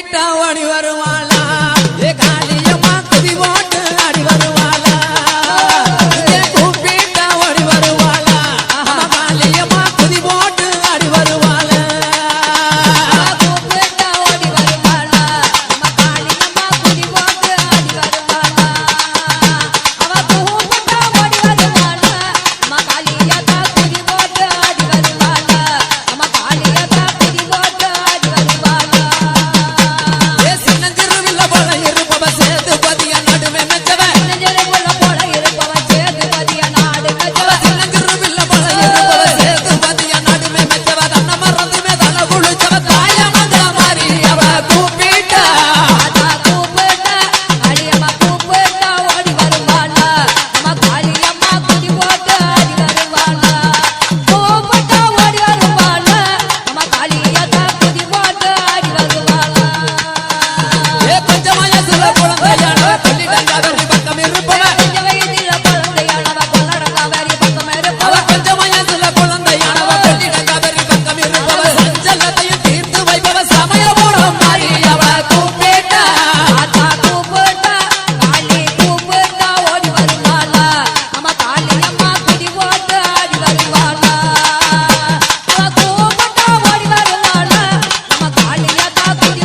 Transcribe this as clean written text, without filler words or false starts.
கூப்பிட்டா ஓடி வருவாளா ஏ காளியம்மா குதி போட்டு ஆடி வருவாளா கூப்பிட்டா ஓடி வருவாளா காளியம்மா குதி போட்டு ஆடி வருவாளா கூப்பிட்டா ஓடி வருவாளா நம்ம காளியம்மா குதி போட்டு ஆடி வருவாளா அவ கூப்பிட்டா ஓடி வருவாளா நம்ம காளியத்தா குதி போட்டு ஆடி வருவாளா நம்ம காளியத்தா குதி போட்டு ஆடி வருவாளா சின்னஞ்சிறுவில்ல போல இருப்பவ சேதுபதிய நடுவே மெச்சவ நெஞ்சலுக்குள்ள போல இருப்பவ சேதுபதிய நாடு மெச்சவ சின்னஞ்சிறுவில்ல போல இருப்பவ சேதுபதிய நடுவே மெச்சவ தன்ன மறந்துமே தல குளிச்சவ தாய மங்கள மாறி அவ கூப்பிட்டா அதா கூப்பிட்டா காளியம்மா கூப்பிட்டா ஓடி வருவாளா நம்ம காளியம்மா குதி போட்டு ஆடி வருவாளா கூப்பிட்டா ஓடி வருவாளா நம்ம காளியத்தா குதி போட்டு ஆடி வருவாளா ஏ கொஞ்சம் வயசுல குழந்தையான கொல்லிடங்க வெறி பக்கம் இருப்பவ கொஞ்ச வயதில குழந்தையானவ கொல்லடங்க வெறி பக்கம் அவ இருப்பவ கொஞ்சம் வயசுல குழந்தையானவ கொல்லிடங்க வெறி பக்கம் இருப்பவ சஞ்சலத்தையும் தீர்த்து வைப்பவ சமயபுரம் மாறி அவ கூப்பிட்டா அதா கூப்பிட்டா காளி கூப்பிட்டா ஓடி வருவாளா நம்ம காளியம்மா குதி போட்டு ஆடி வருவாளா அவ கூப்பிட்டா ஓடி வருவாளா நம்ம காளியத்தா குதி